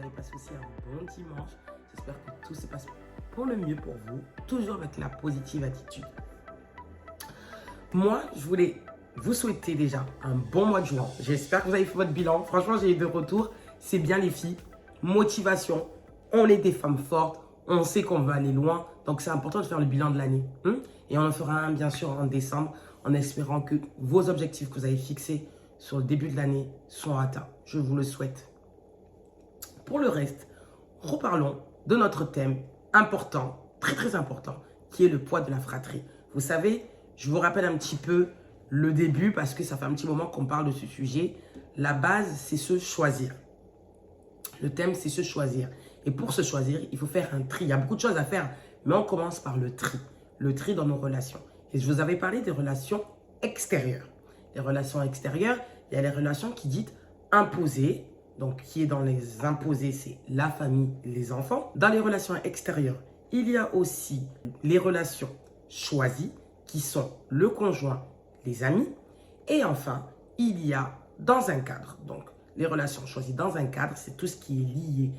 avez passé aussi un bon dimanche. J'espère que tout se passe pour le mieux pour vous, toujours avec la positive attitude. Moi, je voulais vous souhaiter déjà un bon mois de juin. J'espère que vous avez fait votre bilan. Franchement, j'ai eu de retours. C'est bien les filles. Motivation. On est des femmes fortes. On sait qu'on va aller loin. Donc, c'est important de faire le bilan de l'année. Et on en fera un, bien sûr, en décembre, en espérant que vos objectifs que vous avez fixés sur le début de l'année soient atteints. Je vous le souhaite. Pour le reste, reparlons de notre thème important, très important, qui est le poids de la fratrie. Vous savez, je vous rappelle un petit peu le début parce que ça fait un petit moment qu'on parle de ce sujet. La base, c'est se choisir. Le thème, c'est se choisir. Et pour se choisir, il faut faire un tri. Il y a beaucoup de choses à faire, mais on commence par le tri. Le tri dans nos relations. Et je vous avais parlé des relations extérieures. Les relations extérieures, il y a les relations qui disent imposées. Donc, qui est dans les imposés, c'est la famille, les enfants. Dans les relations extérieures, il y a aussi les relations choisies, qui sont le conjoint, les amis. Et enfin, il y a dans un cadre. Donc, les relations choisies dans un cadre, c'est tout ce qui est lié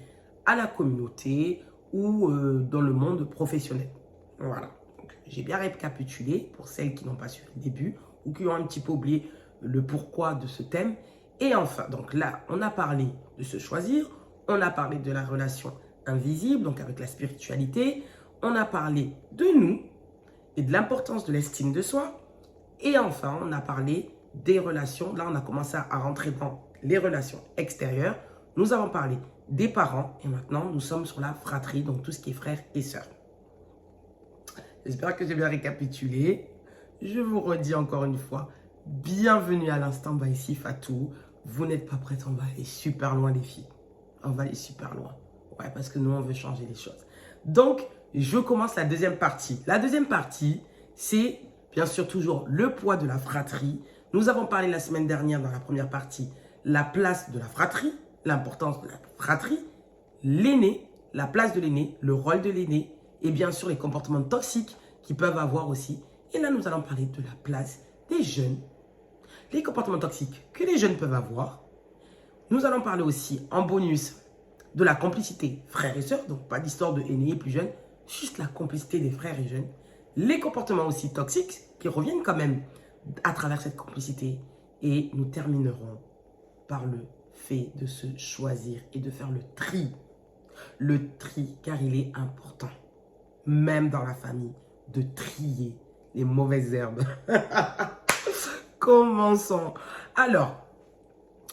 à la communauté ou dans le monde professionnel. Voilà. J'ai bien récapitulé pour celles qui n'ont pas suivi le début ou qui ont un petit peu oublié le pourquoi de ce thème. Et enfin, donc là, on a parlé de se choisir, on a parlé de la relation invisible, donc avec la spiritualité, on a parlé de nous et de l'importance de l'estime de soi. Et enfin, on a parlé des relations. Là, on a commencé à rentrer dans les relations extérieures. Nous avons parlé des parents et maintenant, nous sommes sur la fratrie, donc tout ce qui est frères et sœurs. J'espère que j'ai bien récapitulé. Je vous redis encore une fois, bienvenue à l'instant by ici Fatou. Vous n'êtes pas prêtes, on va aller super loin les filles. On va aller super loin. Ouais, parce que nous, on veut changer les choses. Donc, je commence la deuxième partie. La deuxième partie, c'est bien sûr toujours le poids de la fratrie. Nous avons parlé la semaine dernière dans la première partie, la place de la fratrie, l'importance de la fratrie, l'aîné, la place de l'aîné, le rôle de l'aîné et bien sûr les comportements toxiques qu'ils peuvent avoir aussi. Et là, nous allons parler de la place des jeunes, les comportements toxiques que les jeunes peuvent avoir. Nous allons parler aussi en bonus de la complicité frères et sœurs, donc pas d'histoire de aînés et plus jeunes, juste la complicité des frères et jeunes. Les comportements aussi toxiques qui reviennent quand même à travers cette complicité. Et nous terminerons par le fait de se choisir et de faire le tri. Le tri, car il est important, même dans la famille, de trier les mauvaises herbes. Commençons. Alors,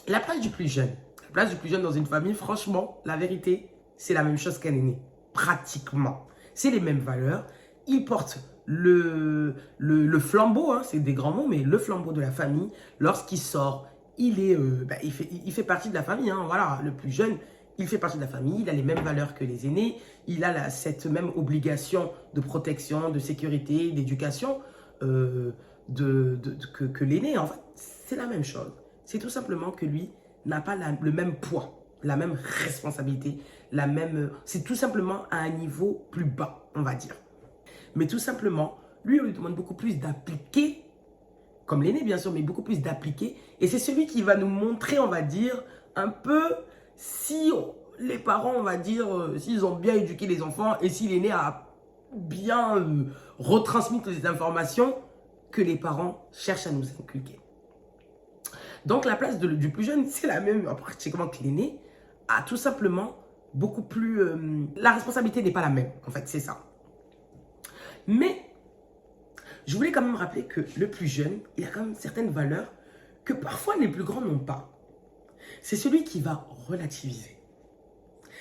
la place du plus jeune. La place du plus jeune dans une famille, franchement, la vérité, c'est la même chose qu'un aîné. Pratiquement. C'est les mêmes valeurs. Il porte le flambeau, hein, c'est des grands mots, mais le flambeau de la famille. Lorsqu'il sort, il fait partie de la famille. Hein, voilà, le plus jeune, il fait partie de la famille. Il a les mêmes valeurs que les aînés. Il a cette même obligation de protection, de sécurité, d'éducation que l'aîné. En fait, c'est la même chose. C'est tout simplement que lui n'a pas le même poids, la même responsabilité, c'est tout simplement à un niveau plus bas, on va dire. Mais tout simplement, lui, on lui demande beaucoup plus d'appliquer, comme l'aîné bien sûr, mais beaucoup plus d'appliquer. Et c'est celui qui va nous montrer, on va dire, un peu si les parents, on va dire, s'ils ont bien éduqué les enfants et si l'aîné a bien retransmis toutes les informations que les parents cherchent à nous inculquer. Donc, la place du plus jeune, c'est la même pratiquement que l'aîné, a tout simplement beaucoup plus... la responsabilité n'est pas la même, en fait, c'est ça. Mais, je voulais quand même rappeler que le plus jeune, il a quand même certaines valeurs que parfois les plus grands n'ont pas. C'est celui qui va relativiser.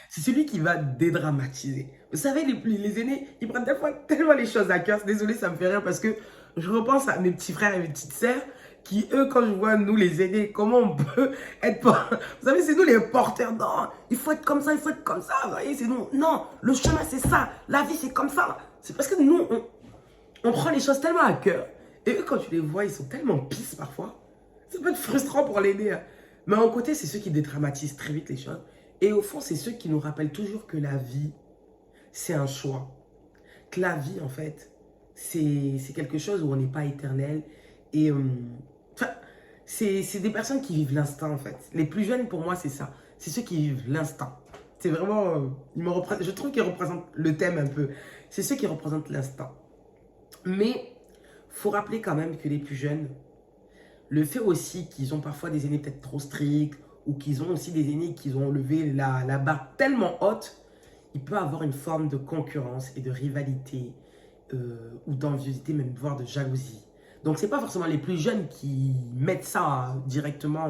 C'est celui qui va dédramatiser. Vous savez, les aînés, ils prennent des fois tellement les choses à cœur. Désolé, ça me fait rire parce que je repense à mes petits frères et mes petites sœurs qui, eux, quand je vois nous les aînés, comment on peut être... Vous savez, c'est nous les porteurs. Non, il faut être comme ça, il faut être comme ça. Vous voyez, c'est nous. Non, le chemin, c'est ça. La vie, c'est comme ça. C'est parce que nous, on prend les choses tellement à cœur. Et eux, quand tu les vois, ils sont tellement pisses parfois. Ça peut être frustrant pour l'aîné. Hein. Mais en côté, c'est ceux qui dédramatisent très vite les choses. Et au fond, c'est ceux qui nous rappellent toujours que la vie, c'est un choix. Que la vie, en fait, c'est quelque chose où on n'est pas éternel. Et c'est des personnes qui vivent l'instinct, en fait. Les plus jeunes, pour moi, c'est ça. C'est ceux qui vivent l'instinct. C'est vraiment, je trouve qu'il représente le thème un peu. C'est ceux qui représentent l'instant. Mais faut rappeler quand même que les plus jeunes, le fait aussi qu'ils ont parfois des aînés peut-être trop stricts ou qu'ils ont aussi des aînés qui ont levé la barre tellement haute, il peut avoir une forme de concurrence et de rivalité ou d'enviosité, même voire de jalousie. Donc, ce n'est pas forcément les plus jeunes qui mettent ça directement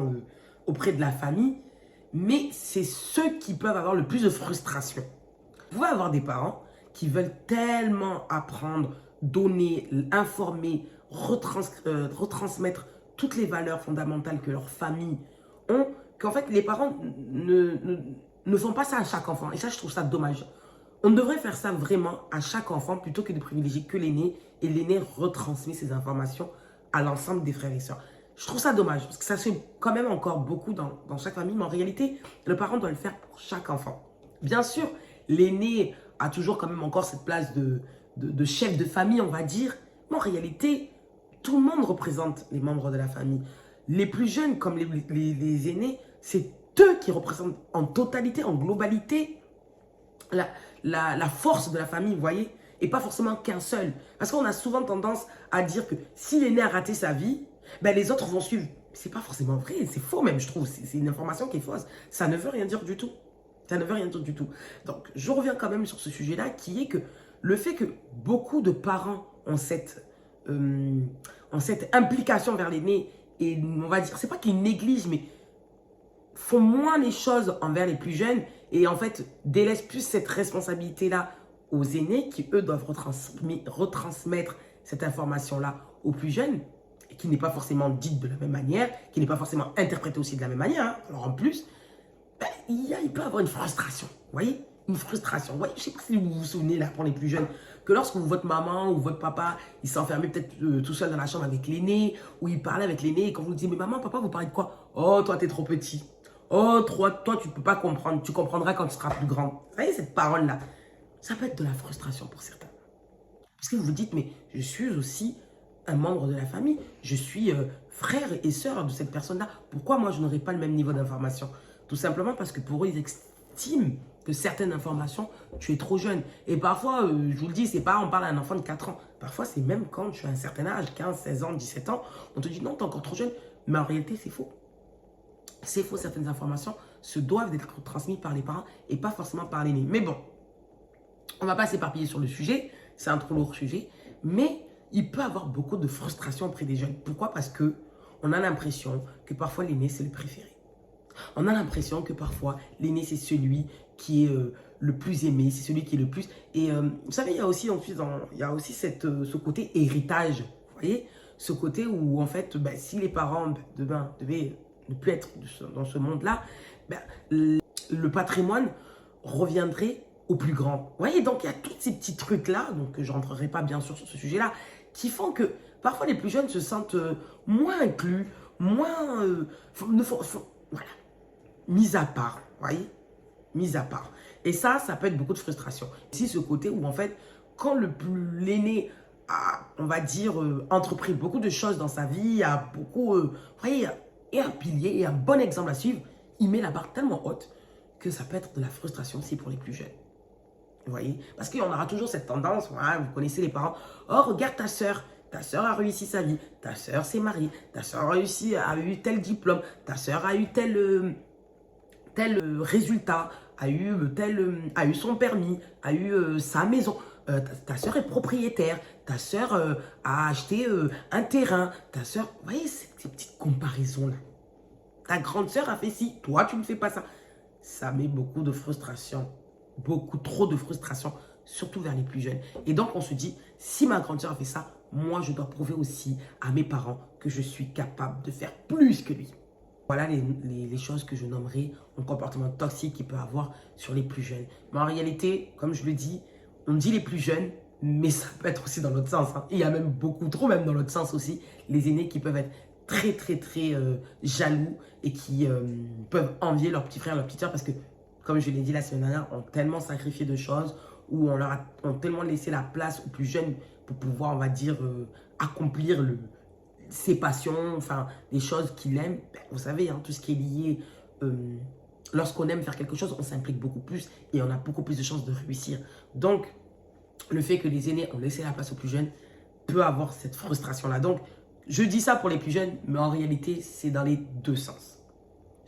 auprès de la famille, mais c'est ceux qui peuvent avoir le plus de frustration. Vous pouvez avoir des parents qui veulent tellement apprendre, donner, informer, retransmettre toutes les valeurs fondamentales que leur famille ont, qu'en fait, les parents ne font pas ça à chaque enfant. Et ça, je trouve ça dommage. On devrait faire ça vraiment à chaque enfant plutôt que de privilégier que l'aîné et l'aîné retransmet ces informations à l'ensemble des frères et sœurs. Je trouve ça dommage parce que ça se fait quand même encore beaucoup dans chaque famille, mais en réalité, le parent doit le faire pour chaque enfant. Bien sûr, l'aîné a toujours quand même encore cette place de chef de famille, on va dire, mais en réalité, tout le monde représente les membres de la famille. Les plus jeunes comme les aînés, c'est eux qui représentent en totalité, en globalité, la force de la famille, vous voyez, et pas forcément qu'un seul. Parce qu'on a souvent tendance à dire que si l'aîné a raté sa vie, ben les autres vont suivre. C'est pas forcément vrai, c'est faux même, je trouve. C'est une information qui est fausse. Ça ne veut rien dire du tout. Ça ne veut rien dire du tout. Donc, je reviens quand même sur ce sujet-là, qui est que le fait que beaucoup de parents ont cette implication vers l'aîné, et on va dire, c'est pas qu'ils négligent, mais font moins les choses envers les plus jeunes, et en fait, délaissent plus cette responsabilité-là aux aînés, qui eux doivent retransmettre cette information-là aux plus jeunes, et qui n'est pas forcément dite de la même manière, qui n'est pas forcément interprétée aussi de la même manière. Hein. Alors en plus, ben, il peut y avoir une frustration, vous voyez, une frustration. Vous voyez, je ne sais pas si vous vous souvenez, là, pour les plus jeunes, que lorsque votre maman ou votre papa, il s'enfermait peut-être tout seul dans la chambre avec l'aîné, ou il parlait avec l'aîné, et quand vous lui dites, mais maman, papa, vous parlez de quoi? Oh, toi, t'es trop petit. Oh, toi, tu ne peux pas comprendre. Tu comprendras quand tu seras plus grand. Vous voyez, cette parole-là, ça peut être de la frustration pour certains. Parce que vous vous dites, mais je suis aussi un membre de la famille. Je suis frère et sœur de cette personne-là. Pourquoi moi, je n'aurai pas le même niveau d'information? Tout simplement parce que pour eux, ils estiment que certaines informations, tu es trop jeune. Et parfois, je vous le dis, c'est pas on parle à un enfant de 4 ans. Parfois, c'est même quand tu as un certain âge, 15, 16 ans, 17 ans, on te dit non, tu es encore trop jeune. Mais en réalité, c'est faux. C'est faux, certaines informations se doivent être transmises par les parents et pas forcément par l'aîné. Mais bon, on ne va pas s'éparpiller sur le sujet, c'est un trop lourd sujet, mais il peut y avoir beaucoup de frustration auprès des jeunes. Pourquoi? Parce qu'on a l'impression que parfois l'aîné, c'est le préféré. On a l'impression que parfois l'aîné, c'est celui qui est le plus aimé, c'est celui qui est le plus... Et vous savez, il y a aussi, ce côté héritage, vous voyez? Ce côté où, en fait, ben, si les parents demain devaient ne plus être dans ce monde-là, ben, le patrimoine reviendrait au plus grand. Vous voyez, donc il y a tous ces petits trucs-là, donc je ne rentrerai pas bien sûr sur ce sujet-là, qui font que parfois les plus jeunes se sentent moins inclus, moins... voilà, mis à part, vous voyez, mis à part. Et ça peut être beaucoup de frustration. Ici, ce côté où en fait, quand l'aîné a, on va dire, entrepris beaucoup de choses dans sa vie, a beaucoup, vous voyez, et un pilier et un bon exemple à suivre, il met la barre tellement haute que ça peut être de la frustration aussi pour les plus jeunes. Vous voyez? Parce qu'on aura toujours cette tendance, voilà, vous connaissez les parents, oh regarde ta soeur a réussi sa vie, ta soeur s'est mariée, ta soeur a eu tel diplôme, ta soeur a eu tel résultat, a eu son permis, a eu sa maison. Ta soeur est propriétaire, ta soeur a acheté un terrain, ta soeur... Vous voyez ces petites comparaisons-là. Ta grande soeur a fait ci, toi tu ne fais pas ça. Ça met beaucoup de frustration, beaucoup trop de frustration, surtout vers les plus jeunes. Et donc on se dit, si ma grande soeur a fait ça, moi je dois prouver aussi à mes parents que je suis capable de faire plus que lui. Voilà les choses que je nommerai un comportement toxique qu'il peut avoir sur les plus jeunes. Mais en réalité, comme je le dis, on dit les plus jeunes, mais ça peut être aussi dans l'autre sens. Hein. Il y a même beaucoup trop, même dans l'autre sens aussi, les aînés qui peuvent être très jaloux et qui peuvent envier leurs petits frères, leurs petites sœurs parce que, comme je l'ai dit la semaine dernière, ont tellement sacrifié de choses ou ont tellement laissé la place aux plus jeunes pour pouvoir, on va dire, accomplir ses passions, enfin, les choses qu'il aime. Ben, vous savez, hein, tout ce qui est lié lorsqu'on aime faire quelque chose, on s'implique beaucoup plus et on a beaucoup plus de chances de réussir. Donc, le fait que les aînés ont laissé la place aux plus jeunes peut avoir cette frustration-là. Donc, je dis ça pour les plus jeunes, mais en réalité, c'est dans les deux sens.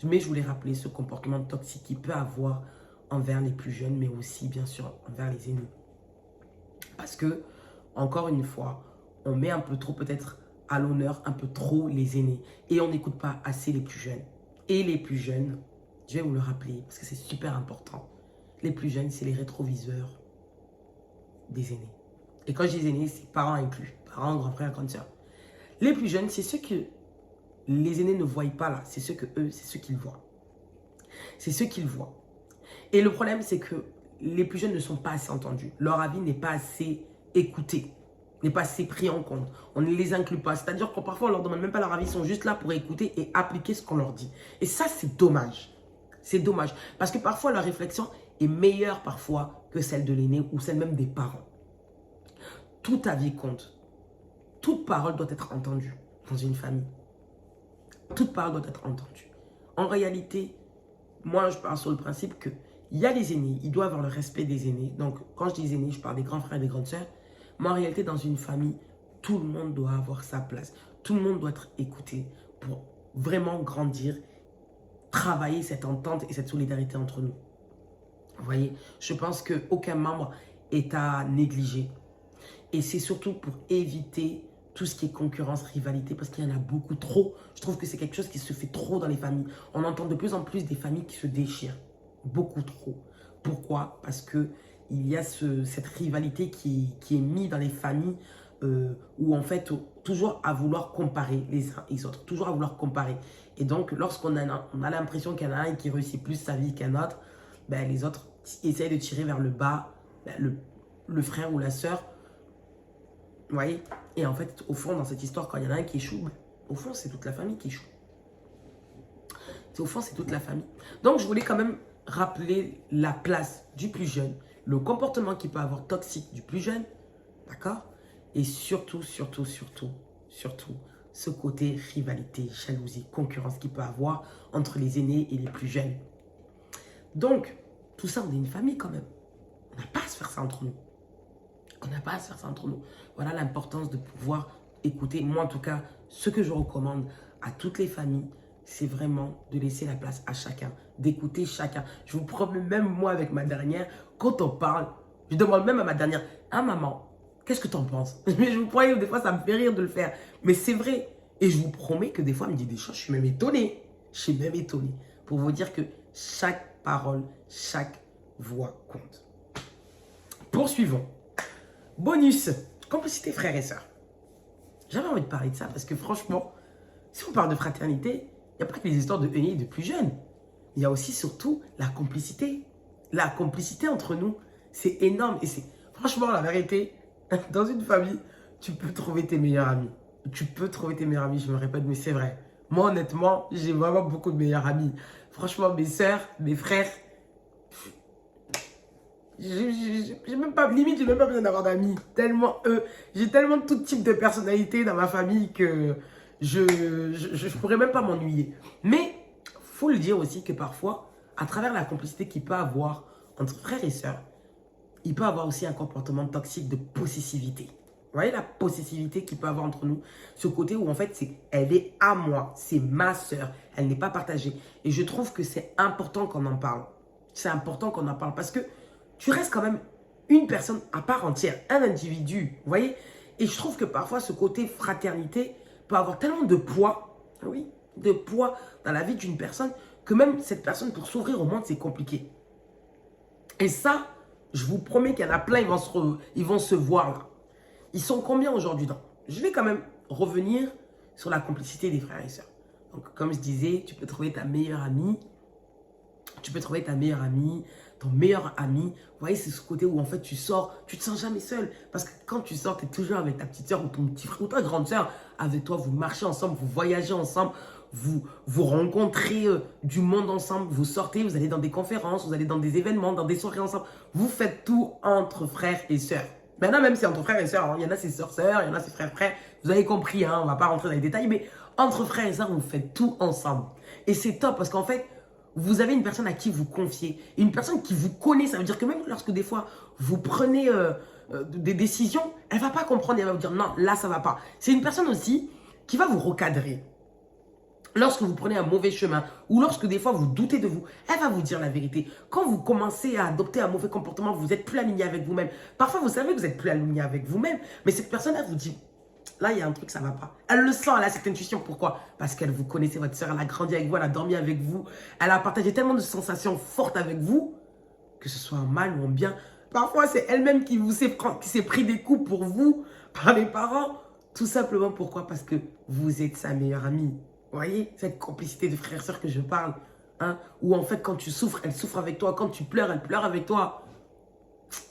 Mais je voulais rappeler ce comportement toxique qu'il peut avoir envers les plus jeunes, mais aussi, bien sûr, envers les aînés. Parce que, encore une fois, on met un peu trop peut-être à l'honneur, un peu trop les aînés. Et on n'écoute pas assez les plus jeunes. Et les plus jeunes, je vais vous le rappeler, parce que c'est super important. Les plus jeunes, c'est les rétroviseurs des aînés. Et quand je dis aînés, c'est parents inclus. Parents, grands frères, grandes sœurs. Les plus jeunes, c'est ceux que les aînés ne voient pas là. C'est ceux que eux, c'est ceux qu'ils voient. C'est ceux qu'ils voient. Et le problème, c'est que les plus jeunes ne sont pas assez entendus. Leur avis n'est pas assez écouté, n'est pas assez pris en compte. On ne les inclut pas. C'est-à-dire que parfois, on ne leur demande même pas leur avis. Ils sont juste là pour écouter et appliquer ce qu'on leur dit. Et ça, c'est dommage. C'est dommage. Parce que parfois, leur réflexion est meilleure parfois que celle de l'aîné ou celle même des parents. Tout avis compte. Toute parole doit être entendue dans une famille. Toute parole doit être entendue. En réalité, moi, je pars sur le principe que il y a les aînés, ils doivent avoir le respect des aînés. Donc, quand je dis aînés, je parle des grands frères et des grandes sœurs. Mais en réalité, dans une famille, tout le monde doit avoir sa place. Tout le monde doit être écouté pour vraiment grandir, travailler cette entente et cette solidarité entre nous. Vous voyez, je pense qu'aucun membre est à négliger. Et c'est surtout pour éviter tout ce qui est concurrence, rivalité, parce qu'il y en a beaucoup trop. Je trouve que c'est quelque chose qui se fait trop dans les familles. On entend de plus en plus des familles qui se déchirent. Beaucoup trop. Pourquoi? Parce qu'il y a cette rivalité qui est mise dans les familles où en fait, toujours à vouloir comparer les uns et les autres. Toujours à vouloir comparer. Et donc, lorsqu'on a l'impression qu'il y en a un qui réussit plus sa vie qu'un autre, ben, les autres essayent de tirer vers le bas ben, le frère ou la sœur. Vous voyez? Et en fait, au fond, dans cette histoire, quand il y en a un qui échoue, au fond, c'est toute la famille qui échoue. Au fond, c'est toute la famille. Donc, je voulais quand même rappeler la place du plus jeune, le comportement qu'il peut avoir toxique du plus jeune, d'accord? Et surtout, ce côté rivalité, jalousie, concurrence qu'il peut avoir entre les aînés et les plus jeunes. Donc, tout ça, on est une famille quand même. On n'a pas à se faire ça entre nous. On n'a pas à se faire ça entre nous. Voilà l'importance de pouvoir écouter. Moi, en tout cas, ce que je recommande à toutes les familles, c'est vraiment de laisser la place à chacun, d'écouter chacun. Je vous promets, même moi avec ma dernière, quand on parle, je demande même à ma dernière, ah maman, qu'est-ce que tu en penses? Mais je vous promets, des fois, ça me fait rire de le faire. Mais c'est vrai. Et je vous promets que des fois, elle me dit des choses, je suis même étonné. Je suis même étonné. Pour vous dire que chaque parole, chaque voix compte. Poursuivons. Bonus, complicité frères et sœurs. J'avais envie de parler de ça parce que franchement, si on parle de fraternité, il n'y a pas que les histoires de aînés et de plus jeunes. Il y a aussi surtout la complicité. La complicité entre nous, c'est énorme. Et c'est franchement la vérité, dans une famille, tu peux trouver tes meilleurs amis. Tu peux trouver tes meilleurs amis, je me répète, mais c'est vrai. Moi, honnêtement, j'ai vraiment beaucoup de meilleurs amis. Franchement, mes sœurs, mes frères, j'ai même pas, limite, j'ai même pas besoin d'avoir d'amis. Tellement j'ai tellement tout type de personnalités dans ma famille que je pourrais même pas m'ennuyer. Mais, faut le dire aussi que parfois, à travers la complicité qu'il peut avoir entre frères et sœurs, il peut avoir aussi un comportement toxique de possessivité. Vous voyez la possessivité qu'il peut avoir entre nous? Ce côté où en fait, elle est à moi, c'est ma sœur, elle n'est pas partagée. Et je trouve que c'est important qu'on en parle. C'est important qu'on en parle parce que tu restes quand même une personne à part entière, un individu, vous voyez? Et je trouve que parfois, ce côté fraternité peut avoir tellement de poids, oui, de poids dans la vie d'une personne, que même cette personne, pour s'ouvrir au monde, c'est compliqué. Et ça, je vous promets qu'il y en a plein, ils vont se voir là. Ils sont combien aujourd'hui? Je vais quand même revenir sur la complicité des frères et sœurs. Donc, comme je disais, tu peux trouver ta meilleure amie. Tu peux trouver ta meilleure amie, ton meilleur ami. Vous voyez, c'est ce côté où en fait tu sors, tu te sens jamais seul. Parce que quand tu sors, tu es toujours avec ta petite soeur ou ton petit frère ou ta grande soeur. Avec toi, vous marchez ensemble, vous voyagez ensemble, vous rencontrez du monde ensemble. Vous sortez, vous allez dans des conférences, vous allez dans des événements, dans des soirées ensemble. Vous faites tout entre frères et sœurs. Maintenant, même c'est entre frères et sœurs. Hein. Il y en a c'est sœurs-sœurs, il y en a c'est frères-frères. Vous avez compris, hein, on ne va pas rentrer dans les détails. Mais entre frères et sœurs, vous faites tout ensemble. Et c'est top parce qu'en fait, vous avez une personne à qui vous confiez, une personne qui vous connaît. Ça veut dire que même lorsque des fois, vous prenez des décisions, elle ne va pas comprendre, elle va vous dire non, là, ça ne va pas. C'est une personne aussi qui va vous recadrer. Lorsque vous prenez un mauvais chemin ou lorsque des fois vous doutez de vous, elle va vous dire la vérité. Quand vous commencez à adopter un mauvais comportement, vous n'êtes plus aligné avec vous-même. Parfois, vous savez que vous n'êtes plus aligné avec vous-même, mais cette personne-là vous dit, là, il y a un truc, ça ne va pas. Elle le sent, elle a cette intuition. Pourquoi? Parce qu'elle vous connaissait, votre soeur, elle a grandi avec vous, elle a dormi avec vous, elle a partagé tellement de sensations fortes avec vous, que ce soit en mal ou en bien. Parfois, c'est elle-même qui s'est pris des coups pour vous, par les parents. Tout simplement, pourquoi? Parce que vous êtes sa meilleure amie. Vous voyez, cette complicité de frères et sœurs que je parle, hein, où en fait, quand tu souffres, elle souffre avec toi. Quand tu pleures, elle pleure avec toi.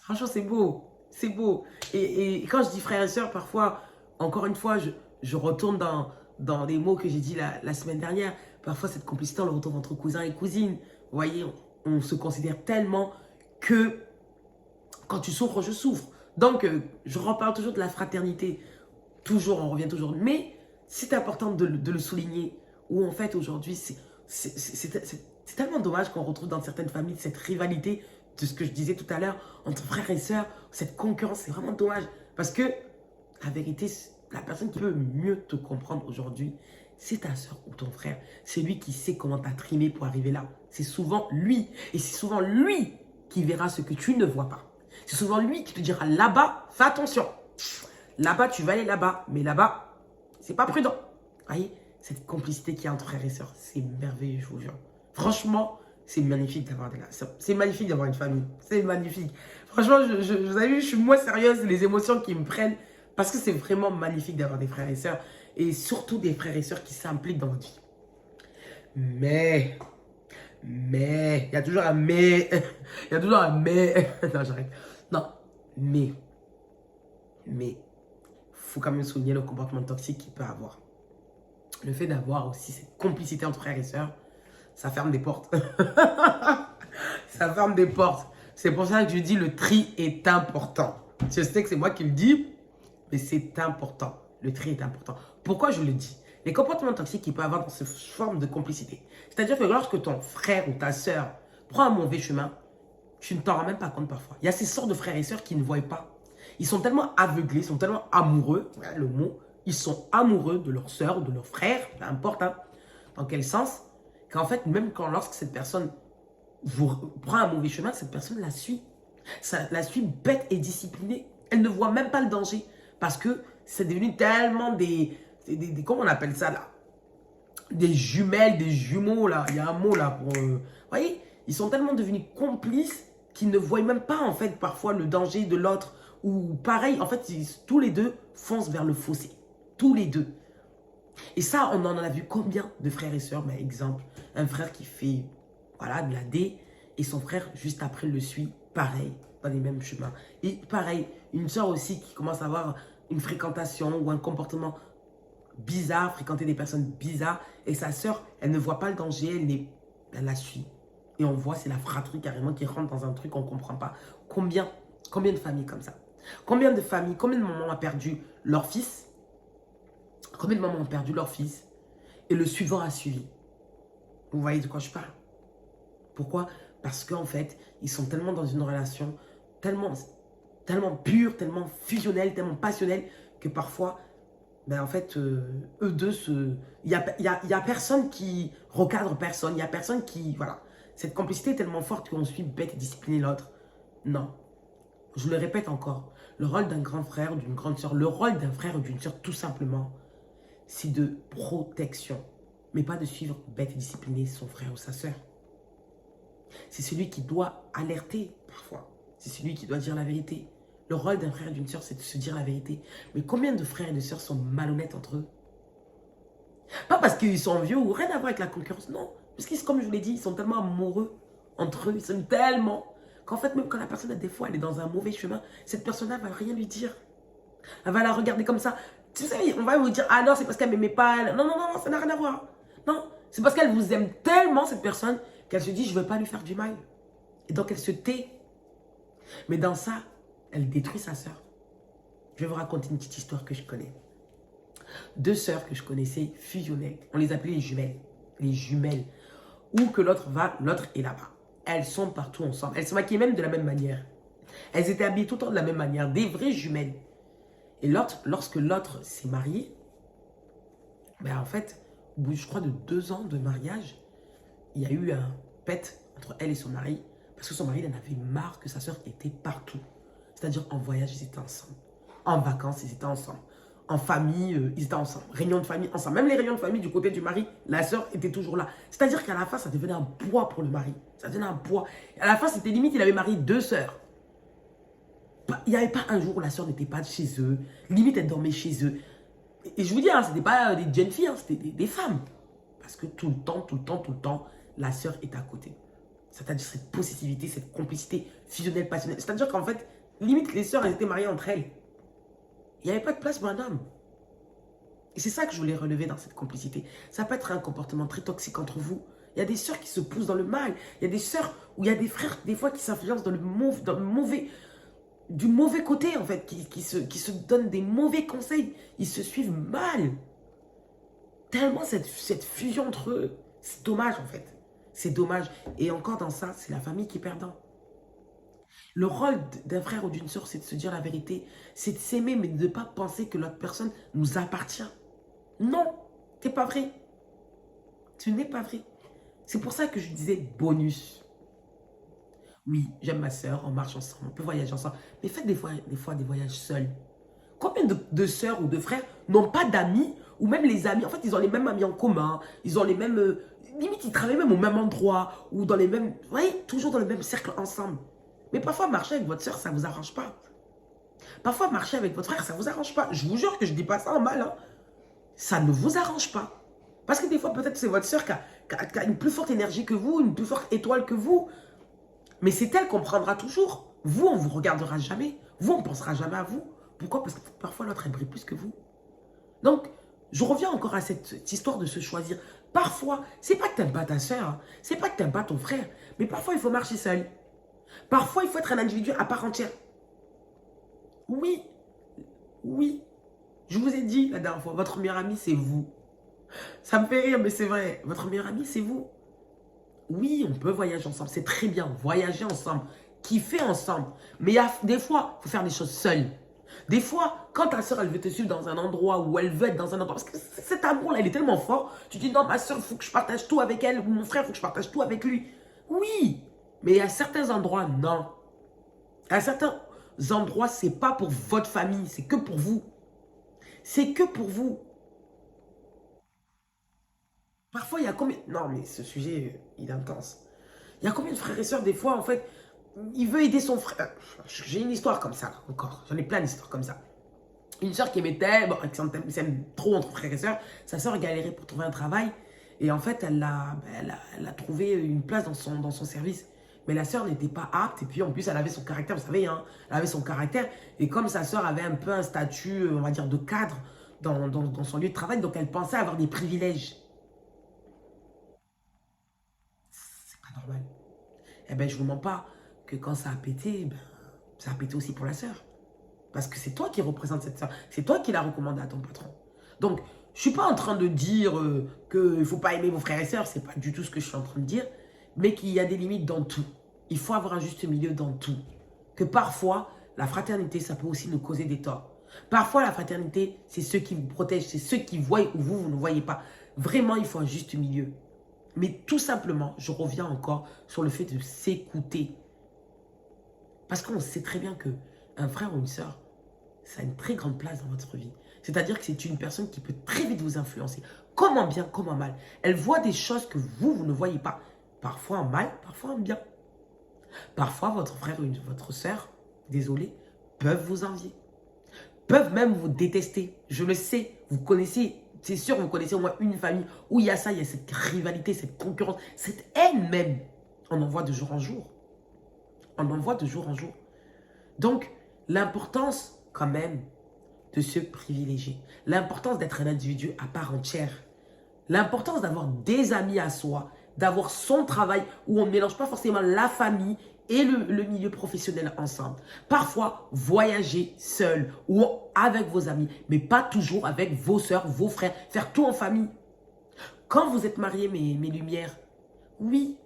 Franchement, c'est beau. C'est beau. Et quand je dis frères et sœurs, parfois, encore une fois, je retourne dans les mots que j'ai dit la semaine dernière. Parfois, cette complicité, on le retrouve entre cousins et cousines. Vous voyez, on se considère tellement que quand tu souffres, je souffre. Donc, je reparle toujours de la fraternité. Toujours, on revient toujours. Mais c'est important de le souligner. Où en fait, aujourd'hui, c'est tellement dommage qu'on retrouve dans certaines familles cette rivalité de ce que je disais tout à l'heure entre frères et sœurs. Cette concurrence, c'est vraiment dommage. Parce que la vérité, la personne qui peut mieux te comprendre aujourd'hui, c'est ta soeur ou ton frère. C'est lui qui sait comment t'as trimé pour arriver là. C'est souvent lui. Et c'est souvent lui qui verra ce que tu ne vois pas. C'est souvent lui qui te dira là-bas, fais attention. Là-bas, tu vas aller là-bas. Mais là-bas, c'est pas prudent. Vous voyez, cette complicité qu'il y a entre frères et sœurs, c'est merveilleux, je vous jure. Franchement, c'est magnifique d'avoir des là. C'est magnifique d'avoir une famille. C'est magnifique. Franchement, vous avez vu, je suis moins sérieuse, les émotions qui me prennent. Parce que c'est vraiment magnifique d'avoir des frères et sœurs. Et surtout des frères et sœurs qui s'impliquent dans votre vie. Mais, il y a toujours un mais. Il y a toujours un mais. Non, j'arrête. Non, mais, faut quand même souligner le comportement toxique qu'il peut avoir. Le fait d'avoir aussi cette complicité entre frères et sœurs, ça ferme des portes. Ça ferme des portes. C'est pour ça que je dis le tri est important. Je sais que c'est moi qui le dis, mais c'est important. Le tri est important. Pourquoi je le dis? Les comportements toxiques qu'il peut avoir dans cette forme de complicité. C'est-à-dire que lorsque ton frère ou ta sœur prend un mauvais chemin, tu ne t'en rends même pas compte parfois. Il y a ces sortes de frères et sœurs qui ne voient pas. Ils sont tellement aveuglés, ils sont tellement amoureux, voilà le mot, ils sont amoureux de leur sœur, de leur frère, peu importe, hein, dans quel sens, qu'en fait, même lorsque cette personne prend un mauvais chemin, cette personne la suit. Ça, la suit bête et disciplinée. Elle ne voit même pas le danger. Parce que c'est devenu tellement comment on appelle ça là? Des jumelles, des jumeaux là. Il y a un mot là pour... vous voyez, ils sont tellement devenus complices qu'ils ne voient même pas en fait parfois le danger de l'autre. Ou pareil, en fait, tous les deux foncent vers le fossé. Tous les deux. Et ça, on en a vu combien de frères et sœurs? Ben, exemple, un frère qui fait voilà, de la D et son frère juste après le suit, pareil, dans les mêmes chemins. Et pareil, une sœur aussi qui commence à avoir une fréquentation ou un comportement bizarre, fréquenter des personnes bizarres. Et sa sœur, elle ne voit pas le danger, elle la suit. Et on voit, c'est la fratrie carrément qui rentre dans un truc qu'on ne comprend pas. Combien de familles comme ça? Combien de familles, combien de mamans ont perdu leur fils? Combien de mamans ont perdu leur fils? Et le suivant a suivi. Vous voyez de quoi je parle? Pourquoi? Parce qu'en fait, ils sont tellement dans une relation tellement pure, tellement fusionnelle, tellement passionnelle, que parfois, ben en fait, eux deux, il y a personne qui recadre personne, il n'y a personne qui... Voilà. Cette complicité est tellement forte qu'on suit bête et discipliner l'autre. Non. Je le répète encore. Le rôle d'un grand frère ou d'une grande sœur, le rôle d'un frère ou d'une sœur, tout simplement, c'est de protection. Mais pas de suivre bête et discipliner son frère ou sa sœur. C'est celui qui doit alerter parfois. C'est celui qui doit dire la vérité. Le rôle d'un frère et d'une sœur, c'est de se dire la vérité. Mais combien de frères et de sœurs sont malhonnêtes entre eux? Pas parce qu'ils sont vieux ou rien à voir avec la concurrence, non. Parce que, comme je vous l'ai dit, ils sont tellement amoureux entre eux. Ils s'aiment tellement qu'en fait, même quand la personne, des fois, elle est dans un mauvais chemin, cette personne-là ne va rien lui dire. Elle va la regarder comme ça. Tu sais, on va vous dire, ah non, c'est parce qu'elle ne m'aimait pas. Non, non, non, ça n'a rien à voir. Non, c'est parce qu'elle vous aime tellement, cette personne, qu'elle se dit, je ne veux pas lui faire du mal. Et donc, elle se tait. Mais dans ça, elle détruit sa sœur. Je vais vous raconter une petite histoire que je connais. Deux sœurs que je connaissais fusionnaient. On les appelait les jumelles. Les jumelles. où que l'autre va, l'autre est là-bas. Elles sont partout ensemble. Elles se maquillent même de la même manière. Elles étaient habillées tout le temps de la même manière, des vraies jumelles. Et l'autre, lorsque l'autre s'est marié, ben en fait, au bout, je crois, de 2 ans de mariage, il y a eu un pet entre elle et son mari, parce que son mari, il en avait marre que sa soeur était partout. C'est-à-dire en voyage, ils étaient ensemble. En vacances, ils étaient ensemble. En famille, ils étaient ensemble. Réunions de famille, ensemble. Même les réunions de famille du côté du mari, la soeur était toujours là. C'est-à-dire qu'à la fin, ça devenait un poids pour le mari. Ça devenait un poids. Et à la fin, c'était limite, il avait marié 2 sœurs. Il n'y avait pas un jour où la soeur n'était pas chez eux. Limite, elle dormait chez eux. Et je vous dis, hein, ce n'était pas des jeunes filles, hein, c'était des femmes. Parce que tout le temps, la soeur est à côté. C'est-à-dire cette possessivité, cette complicité fusionnelle, passionnelle. C'est-à-dire qu'en fait, limite, les sœurs, elles étaient mariées entre elles. Il n'y avait pas de place pour un homme. Et c'est ça que je voulais relever dans cette complicité. Ça peut être un comportement très toxique entre vous. Il y a des sœurs qui se poussent dans le mal. Il y a des sœurs où il y a des frères, des fois, qui s'influencent dans le mauvais, du mauvais côté, en fait, qui se donnent des mauvais conseils. Ils se suivent mal. Tellement cette fusion entre eux, c'est dommage, en fait. C'est dommage. Et encore dans ça, c'est la famille qui est perdante. Le rôle d'un frère ou d'une sœur, c'est de se dire la vérité. C'est de s'aimer, mais de ne pas penser que l'autre personne nous appartient. Non, c'est pas vrai. Ce n'est pas vrai. C'est pour ça que je disais bonus. Oui, j'aime ma sœur, on marche ensemble, on peut voyager ensemble. Mais faites des fois des voyages seuls. Combien de sœurs ou de frères n'ont pas d'amis, ou même les amis, en fait, ils ont les mêmes amis en commun, ils ont les mêmes... limite, ils travaillent même au même endroit, ou dans les mêmes... Vous voyez, toujours dans le même cercle ensemble. Mais parfois, marcher avec votre sœur, ça ne vous arrange pas. Parfois, marcher avec votre frère, ça ne vous arrange pas. Je vous jure que je ne dis pas ça en mal. Hein. Ça ne vous arrange pas. Parce que des fois, peut-être c'est votre sœur qui a une plus forte énergie que vous, une plus forte étoile que vous. Mais c'est elle qu'on prendra toujours. Vous, on ne vous regardera jamais. Vous, on ne pensera jamais à vous. Pourquoi? Parce que parfois, l'autre, elle brille plus que vous. Donc, je reviens encore à cette histoire de se choisir. Parfois, c'est pas que tu n'aimes pas ta sœur. Hein. C'est pas que tu n'aimes pas ton frère. Mais parfois, il faut marcher seul. Parfois, il faut être un individu à part entière. Oui, oui. Je vous ai dit la dernière fois, votre meilleur ami, c'est vous. Ça me fait rire, mais c'est vrai. Votre meilleur ami, c'est vous. Oui, on peut voyager ensemble. C'est très bien. Voyager ensemble. Kiffer ensemble. Mais il y a des fois, il faut faire des choses seules. Des fois, quand ta soeur, elle veut te suivre dans un endroit où elle veut être dans un endroit, parce que cet amour-là, il est tellement fort, tu dis non, ma soeur, il faut que je partage tout avec elle, ou mon frère, il faut que je partage tout avec lui. Oui, mais il y a certains endroits, non. À certains endroits, c'est pas pour votre famille, c'est que pour vous. C'est que pour vous. Parfois, il y a combien... Non, mais ce sujet, il est intense. Il y a combien de frères et sœurs, des fois, en fait, il veut aider son frère. J'ai une histoire comme ça, encore. J'en ai plein d'histoires comme ça. Une sœur qui aimait tellement, qui s'aime trop entre frères et sœurs. Sa sœur galérait pour trouver un travail. Et en fait, elle a trouvé une place dans son service. Mais la sœur n'était pas apte. Et puis, en plus, elle avait son caractère, vous savez, hein, elle avait son caractère. Et comme sa sœur avait un peu un statut, on va dire, de cadre dans son lieu de travail, donc elle pensait avoir des privilèges. C'est pas normal. Eh bien, je ne vous mens pas que quand ça a pété, ben, ça a pété aussi pour la sœur. Parce que c'est toi qui représente cette sœur. C'est toi qui la recommande à ton patron. Donc, je ne suis pas en train de dire qu'il ne faut pas aimer vos frères et sœurs. Ce n'est pas du tout ce que je suis en train de dire. Mais qu'il y a des limites dans tout. Il faut avoir un juste milieu dans tout. Que parfois, la fraternité, ça peut aussi nous causer des torts. Parfois, la fraternité, c'est ceux qui vous protègent. C'est ceux qui voient où vous ne voyez pas. Vraiment, il faut un juste milieu. Mais tout simplement, je reviens encore sur le fait de s'écouter. Parce qu'on sait très bien qu'un frère ou une sœur, ça a une très grande place dans votre vie. C'est-à-dire que c'est une personne qui peut très vite vous influencer. Comme en bien, comme en mal. Elle voit des choses que vous ne voyez pas. Parfois en mal, parfois en bien. Parfois, votre frère ou votre sœur, désolé, peuvent vous envier. Peuvent même vous détester. Je le sais, vous connaissez, c'est sûr, vous connaissez au moins une famille où il y a ça, il y a cette rivalité, cette concurrence, cette haine même. On en voit de jour en jour. On en voit de jour en jour. Donc, l'importance quand même de se privilégier. L'importance d'être un individu à part entière. L'importance d'avoir des amis à soi, d'avoir son travail où on ne mélange pas forcément la famille et le milieu professionnel ensemble. Parfois, voyager seul ou avec vos amis, mais pas toujours avec vos soeurs, vos frères, faire tout en famille. Quand vous êtes mariés, mes lumières, Oui,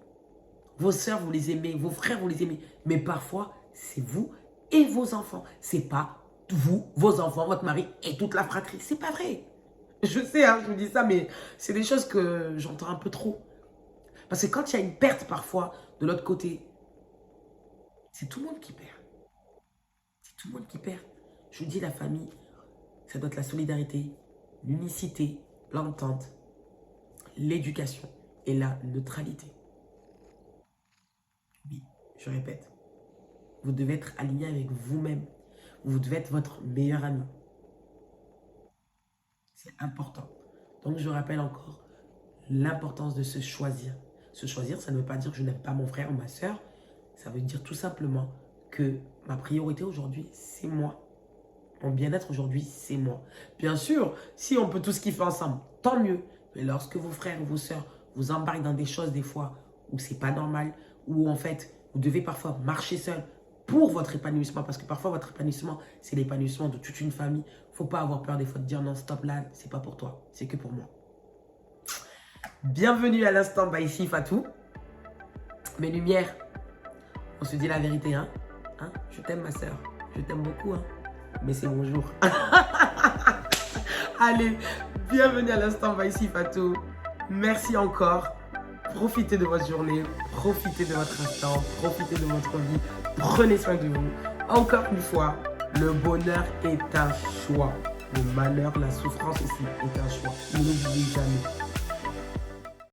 vos sœurs, vous les aimez, vos frères, vous les aimez. Mais parfois, c'est vous et vos enfants. C'est pas vous, vos enfants, votre mari et toute la fratrie. C'est pas vrai. Je sais, hein, je vous dis ça, mais c'est des choses que j'entends un peu trop. Parce que quand il y a une perte parfois de l'autre côté, c'est tout le monde qui perd. C'est tout le monde qui perd. Je vous dis, la famille, ça doit être la solidarité, l'unicité, l'entente, l'éducation et la neutralité. Oui, je répète, vous devez être aligné avec vous-même. Vous devez être votre meilleur ami. C'est important. Donc, je rappelle encore l'importance de se choisir. Se choisir, ça ne veut pas dire que je n'aime pas mon frère ou ma soeur. Ça veut dire tout simplement que ma priorité aujourd'hui, c'est moi. Mon bien-être aujourd'hui, c'est moi. Bien sûr, si on peut tous kiffer ensemble, tant mieux. Mais lorsque vos frères ou vos sœurs vous embarquent dans des choses des fois où c'est pas normal, où en fait, vous devez parfois marcher seul pour votre épanouissement, parce que parfois votre épanouissement, c'est l'épanouissement de toute une famille. Faut pas avoir peur des fois de dire non, stop là, c'est pas pour toi, c'est que pour moi. Bienvenue à l'instant by ici Fatou. Mes lumières, on se dit la vérité, hein? Je t'aime ma soeur, je t'aime beaucoup, hein? Mais c'est mon jour. Allez, bienvenue à l'instant by ici Fatou. Merci encore. Profitez de votre journée, profitez de votre instant, profitez de votre vie. Prenez soin de vous. Encore une fois, le bonheur est un choix. Le malheur, la souffrance aussi est un choix. Ne l'oubliez jamais.